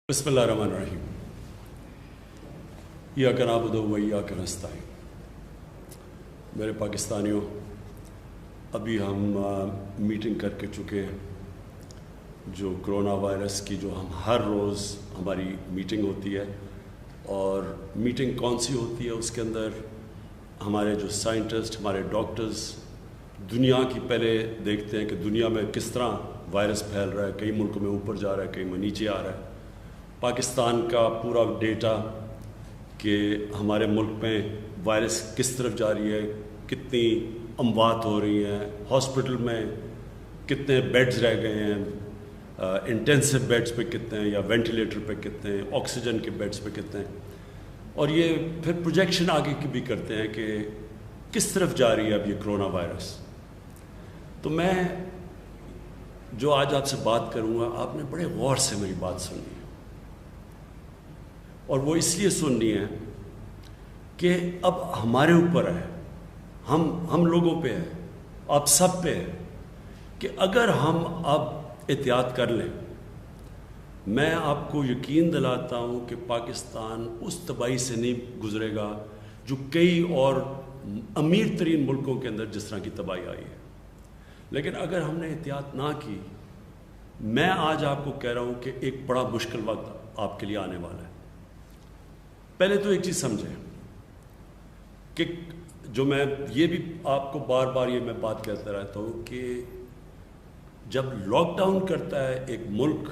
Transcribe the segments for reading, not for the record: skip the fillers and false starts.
بسم اللہ الرحمن الرحیم ایاک نعبد و ایاک نستعین۔ میرے پاکستانیوں، ابھی ہم میٹنگ کر کے چکے ہیں جو کرونا وائرس کی، جو ہم ہر روز ہماری میٹنگ ہوتی ہے، اور میٹنگ کون سی ہوتی ہے؟ اس کے اندر ہمارے جو سائنٹسٹ، ہمارے ڈاکٹرز دنیا کی پہلے دیکھتے ہیں کہ دنیا میں کس طرح وائرس پھیل رہا ہے، کئی ملکوں میں اوپر جا رہا ہے، کئی میں نیچے آ رہا ہے۔ پاکستان کا پورا ڈیٹا کہ ہمارے ملک میں وائرس کس طرف جا رہی ہے، کتنی اموات ہو رہی ہیں، ہاسپٹل میں کتنے بیڈز رہ گئے ہیں، انٹینسو بیڈز پہ کتنے ہیں یا وینٹیلیٹر پہ کتنے ہیں، آکسیجن کے بیڈز پہ کتنے ہیں، اور یہ پھر پروجیکشن آگے کی بھی کرتے ہیں کہ کس طرف جا رہی ہے اب یہ کرونا وائرس۔ تو میں جو آج آپ سے بات کروں گا، آپ نے بڑے غور سے میری بات سننی ہے، اور وہ اس لیے سننی ہے کہ اب ہمارے اوپر ہے، ہم لوگوں پہ ہے، آپ سب پہ ہے کہ اگر ہم اب احتیاط کر لیں، میں آپ کو یقین دلاتا ہوں کہ پاکستان اس تباہی سے نہیں گزرے گا جو کئی اور امیر ترین ملکوں کے اندر جس طرح کی تباہی آئی ہے۔ لیکن اگر ہم نے احتیاط نہ کی، میں آج آپ کو کہہ رہا ہوں کہ ایک بڑا مشکل وقت آپ کے لیے آنے والا ہے۔ پہلے تو ایک چیز سمجھیں کہ جو میں یہ بھی آپ کو بار بار یہ میں بات کہتا رہتا ہوں کہ جب لاک ڈاؤن کرتا ہے ایک ملک،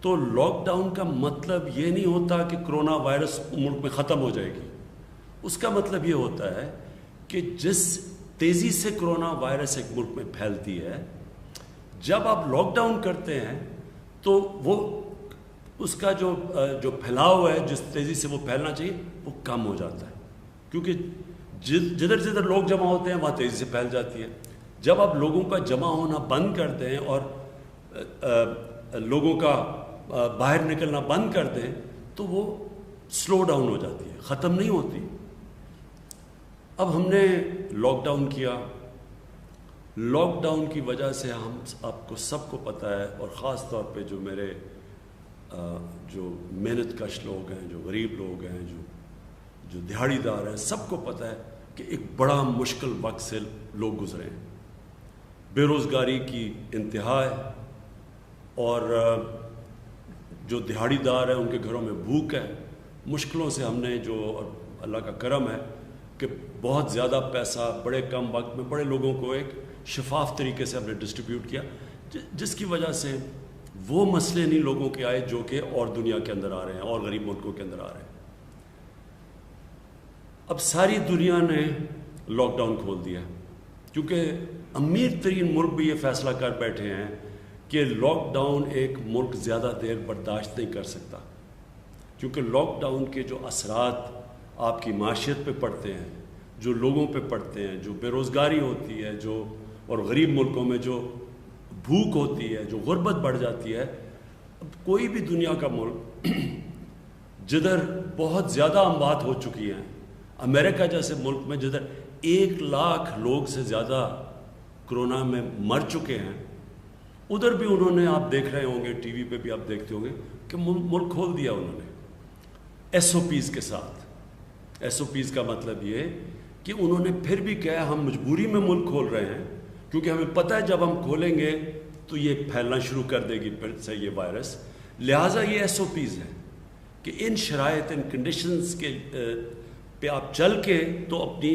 تو لاک ڈاؤن کا مطلب یہ نہیں ہوتا کہ کرونا وائرس ملک میں ختم ہو جائے گی۔ اس کا مطلب یہ ہوتا ہے کہ جس تیزی سے کرونا وائرس ایک ملک میں پھیلتی ہے، جب آپ لاک ڈاؤن کرتے ہیں تو وہ اس کا جو پھیلاؤ ہے، جس تیزی سے وہ پھیلنا چاہیے، وہ کم ہو جاتا ہے، کیونکہ جدھر جدھر لوگ جمع ہوتے ہیں وہاں تیزی سے پھیل جاتی ہے۔ جب آپ لوگوں کا جمع ہونا بند کر دیں اور لوگوں کا باہر نکلنا بند کر دیں تو وہ سلو ڈاؤن ہو جاتی ہے، ختم نہیں ہوتی۔ اب ہم نے لاک ڈاؤن کیا، لاک ڈاؤن کی وجہ سے ہم آپ کو سب کو پتہ ہے، اور خاص طور پہ جو میرے جو محنت کش لوگ ہیں، جو غریب لوگ ہیں، جو دہاڑی دار ہیں، سب کو پتہ ہے کہ ایک بڑا مشکل وقت سے لوگ گزرے ہیں۔ بے روزگاری کی انتہا ہے، اور جو دہاڑی دار ہیں ان کے گھروں میں بھوک ہے۔ مشکلوں سے ہم نے جو اللہ کا کرم ہے کہ بہت زیادہ پیسہ بڑے کم وقت میں بڑے لوگوں کو ایک شفاف طریقے سے ہم نے ڈسٹریبیوٹ کیا، جس کی وجہ سے وہ مسئلے نہیں لوگوں کے آئے جو کہ اور دنیا کے اندر آ رہے ہیں اور غریب ملکوں کے اندر آ رہے ہیں۔ اب ساری دنیا نے لاک ڈاؤن کھول دیا، کیونکہ امیر ترین ملک بھی یہ فیصلہ کر بیٹھے ہیں کہ لاک ڈاؤن ایک ملک زیادہ دیر برداشت نہیں کر سکتا، کیونکہ لاک ڈاؤن کے جو اثرات آپ کی معاشیت پہ پڑتے ہیں، جو لوگوں پہ پڑتے ہیں، جو بے روزگاری ہوتی ہے، جو اور غریب ملکوں میں جو بھوک ہوتی ہے، جو غربت بڑھ جاتی ہے۔ اب کوئی بھی دنیا کا ملک جدھر بہت زیادہ اموات ہو چکی ہیں، امریکہ جیسے ملک میں جدھر 1,00,000 لوگ سے زیادہ کرونا میں مر چکے ہیں، ادھر بھی انہوں نے، آپ دیکھ رہے ہوں گے ٹی وی پہ بھی آپ دیکھتے ہوں گے کہ ملک کھول دیا انہوں نے ایس او پیز کے ساتھ۔ ایس او پیز کا مطلب یہ کہ انہوں نے پھر بھی کہا ہم مجبوری میں ملک کھول رہے ہیں، کیونکہ ہمیں پتہ ہے جب ہم کھولیں گے تو یہ پھیلنا شروع کر دے گی پھر سے یہ وائرس، لہٰذا یہ ایس او پیز ہے کہ ان شرائط، ان کنڈیشنز کے پہ آپ چل کے تو اپنی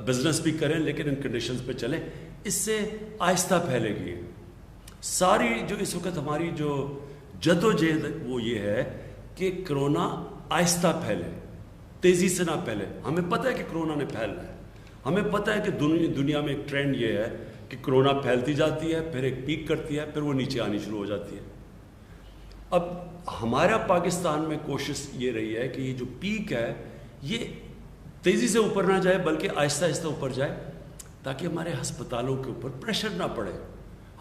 بزنس بھی کریں، لیکن ان کنڈیشنز پہ چلیں، اس سے آہستہ پھیلے گی۔ ساری جو اس وقت ہماری جو جد و جہد وہ یہ ہے کہ کرونا آہستہ پھیلے، تیزی سے نہ پھیلے۔ ہمیں پتہ ہے کہ کرونا نے پھیلنا ہے، ہمیں پتہ ہے کہ دنیا میں ایک ٹرینڈ یہ ہے کہ کرونا پھیلتی جاتی ہے، پھر ایک پیک کرتی ہے، پھر وہ نیچے آنی شروع ہو جاتی ہے۔ اب ہمارا پاکستان میں کوشش یہ رہی ہے کہ یہ جو پیک ہے یہ تیزی سے اوپر نہ جائے، بلکہ آہستہ آہستہ اوپر جائے، تاکہ ہمارے ہسپتالوں کے اوپر پریشر نہ پڑے،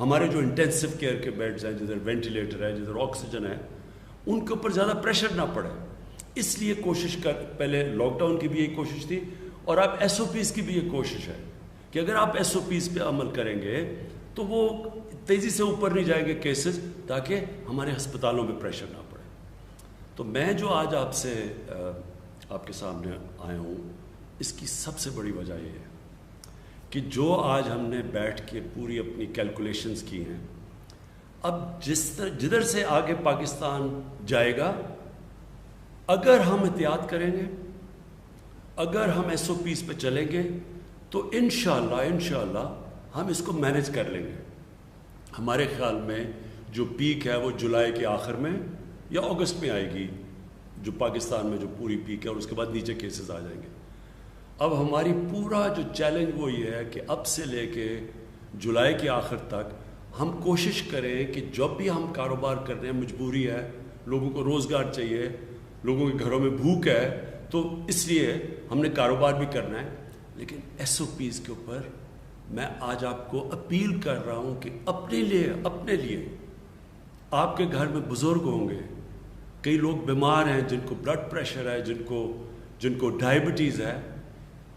ہمارے جو انٹینسو کیئر کے بیڈز ہیں، جدھر وینٹیلیٹر ہے، جدھر آکسیجن ہے، ان کے اوپر زیادہ پریشر نہ پڑے۔ اس لیے پہلے لاک ڈاؤن کی بھی یہی کوشش تھی، اور اب ایس او پیز کی بھی یہ کوشش ہے کہ اگر آپ ایس او پیز پہ عمل کریں گے تو وہ تیزی سے اوپر نہیں جائیں گے کیسز، تاکہ ہمارے ہسپتالوں میں پریشر نہ پڑے۔ تو میں جو آج آپ کے سامنے آیا ہوں، اس کی سب سے بڑی وجہ یہ ہے کہ جو آج ہم نے بیٹھ کے پوری اپنی کیلکولیشنز کی ہیں، اب جدھر سے آگے پاکستان جائے گا، اگر ہم احتیاط کریں گے، اگر ہم ایس او پیز پہ چلیں گے، تو انشاءاللہ ہم اس کو مینج کر لیں گے۔ ہمارے خیال میں جو پیک ہے وہ جولائی کے آخر میں یا اگست میں آئے گی، جو پاکستان میں جو پوری پیک ہے، اور اس کے بعد نیچے کیسز آ جائیں گے۔ اب ہماری پورا جو چیلنج وہ یہ ہے کہ اب سے لے کے جولائی کے آخر تک ہم کوشش کریں کہ جب بھی ہم کاروبار کر رہے ہیں، مجبوری ہے، لوگوں کو روزگار چاہیے، لوگوں کے گھروں میں بھوک ہے، تو اس لیے ہم نے کاروبار بھی کرنا ہے، لیکن ایس او پیز کے اوپر میں آج آپ کو اپیل کر رہا ہوں کہ اپنے لیے آپ کے گھر میں بزرگ ہوں گے، کئی لوگ بیمار ہیں، جن کو بلڈ پریشر ہے، جن کو ڈائبٹیز ہے،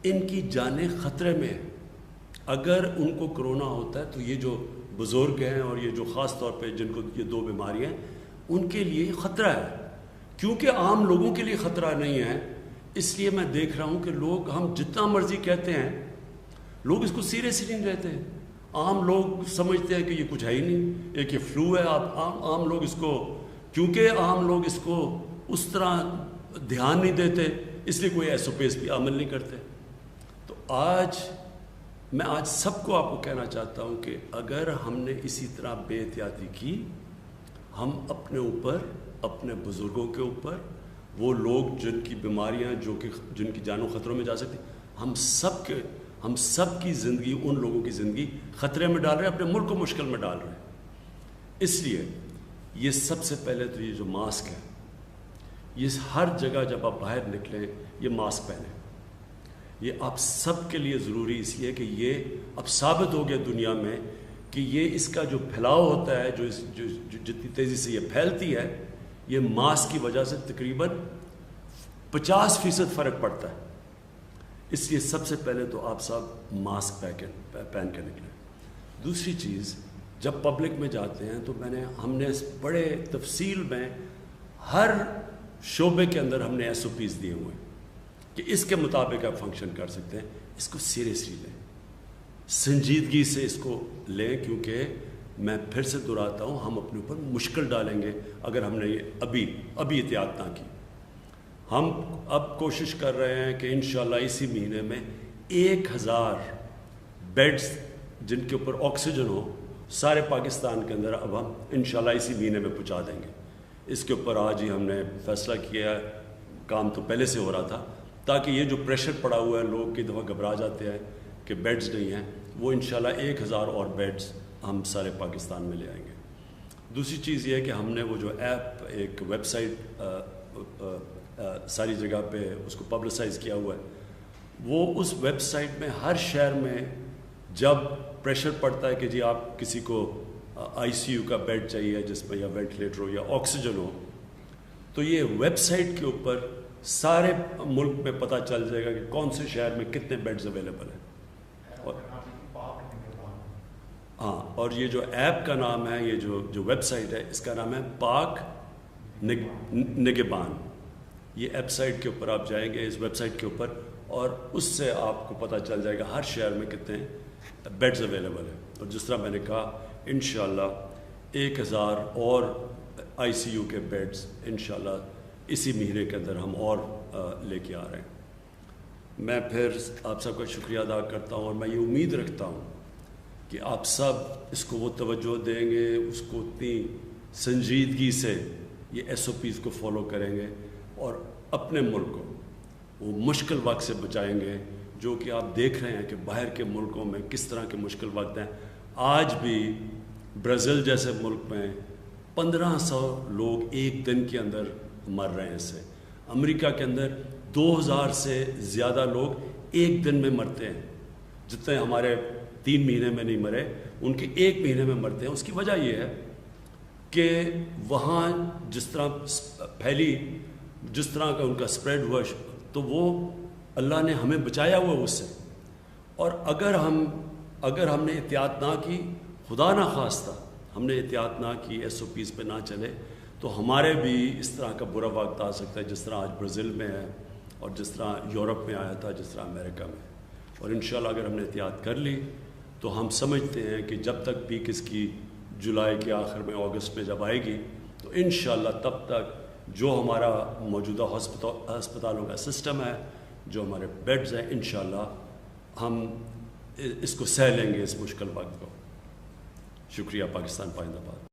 ان کی جانیں خطرے میں ہیں۔ اگر ان کو کرونا ہوتا ہے تو یہ جو بزرگ ہیں اور یہ جو خاص طور پہ جن کو یہ دو بیماریاں ہیں، ان کے لیے خطرہ ہے، کیونکہ عام لوگوں کے لیے خطرہ نہیں ہے۔ اس لیے میں دیکھ رہا ہوں کہ لوگ، ہم جتنا مرضی کہتے ہیں، لوگ اس کو سیریسلی نہیں لیتے۔ عام لوگ سمجھتے ہیں کہ یہ کچھ ہے ہی نہیں، ایک یہ فلو ہے۔ عام لوگ اس کو، کیونکہ عام لوگ اس کو اس طرح دھیان نہیں دیتے، اس لیے کوئی ایس او پیز بھی عمل نہیں کرتے۔ تو میں آج سب کو آپ کو کہنا چاہتا ہوں کہ اگر ہم نے اسی طرح بے احتیاطی کی، ہم اپنے اوپر، اپنے بزرگوں کے اوپر، وہ لوگ جن کی بیماریاں، جن کی جانوں خطروں میں جا سکتی، ہم سب کی زندگی، ان لوگوں کی زندگی خطرے میں ڈال رہے ہیں، اپنے ملک کو مشکل میں ڈال رہے ہیں۔ اس لیے یہ سب سے پہلے تو یہ جو ماسک ہے، یہ ہر جگہ جب آپ باہر نکلیں یہ ماسک پہنیں۔ یہ آپ سب کے لیے ضروری اس لیے کہ یہ اب ثابت ہو گیا دنیا میں کہ یہ اس کا جو پھیلاؤ ہوتا ہے، جو جتنی تیزی سے یہ پھیلتی ہے، یہ ماسک کی وجہ سے تقریباً 50% فرق پڑتا ہے۔ اس لیے سب سے پہلے تو آپ سب ماسک پہن کے نکلیں۔ دوسری چیز، جب پبلک میں جاتے ہیں تو ہم نے بڑے تفصیل میں ہر شعبے کے اندر ہم نے ایس او پیز دیے ہوئے ہیں کہ اس کے مطابق آپ فنکشن کر سکتے ہیں۔ اس کو سیریسلی لیں، سنجیدگی سے اس کو لیں، کیونکہ میں پھر سے دہراتا ہوں، ہم اپنے اوپر مشکل ڈالیں گے اگر ہم نے یہ ابھی احتیاط نہ کی۔ ہم اب کوشش کر رہے ہیں کہ انشاءاللہ اسی مہینے میں 1000 بیڈز جن کے اوپر آکسیجن ہو سارے پاکستان کے اندر، اب ہم انشاءاللہ اسی مہینے میں پہنچا دیں گے۔ اس کے اوپر آج ہی ہم نے فیصلہ کیا ہے، کام تو پہلے سے ہو رہا تھا، تاکہ یہ جو پریشر پڑا ہوا ہے، لوگ کئی دفعہ گھبرا جاتے ہیں کہ بیڈز نہیں ہیں، وہ انشاءاللہ 1000 اور بیڈز ہم سارے پاکستان میں لے آئیں گے۔ دوسری چیز یہ ہے کہ ہم نے وہ جو ایپ، ایک ویب سائٹ ساری جگہ پہ اس کو پبلسائز کیا ہوا ہے، وہ اس ویب سائٹ میں ہر شہر میں جب پریشر پڑتا ہے کہ جی آپ کسی کو آئی سی یو کا بیڈ چاہیے جس میں یا وینٹیلیٹر ہو یا آکسیجن ہو، تو یہ ویب سائٹ کے اوپر سارے ملک میں پتہ چل جائے گا کہ کون سے شہر میں کتنے بیڈز اویلیبل ہیں۔ اور یہ جو ایپ کا نام ہے، یہ جو ویب سائٹ ہے، اس کا نام ہے پاک نگہبان۔ یہ ایپ سائٹ کے اوپر آپ جائیں گے، اس ویب سائٹ کے اوپر، اور اس سے آپ کو پتہ چل جائے گا ہر شہر میں کتنے بیڈز اویلیبل ہیں۔ اور جس طرح میں نے کہا، انشاءاللہ 1000 اور آئی سی یو کے بیڈز انشاءاللہ اسی مہینے کے اندر ہم اور لے کے آ رہے ہیں۔ میں پھر آپ سب کا شکریہ ادا کرتا ہوں، اور میں یہ امید رکھتا ہوں کہ آپ سب اس کو وہ توجہ دیں گے، اس کو اتنی سنجیدگی سے یہ ایس او پیز کو فالو کریں گے، اور اپنے ملک کو وہ مشکل وقت سے بچائیں گے، جو کہ آپ دیکھ رہے ہیں کہ باہر کے ملکوں میں کس طرح کے مشکل وقت ہیں۔ آج بھی برازیل جیسے ملک میں 1500 لوگ ایک دن کے اندر مر رہے ہیں اس سے۔ امریکہ کے اندر 2000 سے زیادہ لوگ ایک دن میں مرتے ہیں، جتنے ہمارے 3 مہینے میں نہیں مرے، ان کے 1 مہینے میں مرتے ہیں۔ اس کی وجہ یہ ہے کہ وہاں جس طرح کا ان کا سپریڈ ہوا، تو وہ اللہ نے ہمیں بچایا ہوا اس سے۔ اور اگر ہم نے احتیاط نہ کی، خدا نہ خواستہ ہم نے احتیاط نہ کی، SOPs پہ نہ چلے تو ہمارے بھی اس طرح کا برا وقت آ سکتا ہے جس طرح آج برازیل میں ہے اور جس طرح یورپ میں آیا تھا، جس طرح امریکہ میں. اور انشاءاللہ اگر ہم نے احتیاط کر لی تو ہم سمجھتے ہیں کہ جب تک پیک اس کی جولائی کے آخر میں، اگست میں جب آئے گی تو انشاءاللہ تب تک جو ہمارا موجودہ ہسپتالوں کا سسٹم ہے، جو ہمارے بیڈز ہیں، انشاءاللہ ہم اس کو سہ لیں گے اس مشکل وقت کو. شکریہ. پاکستان پائندہ باد.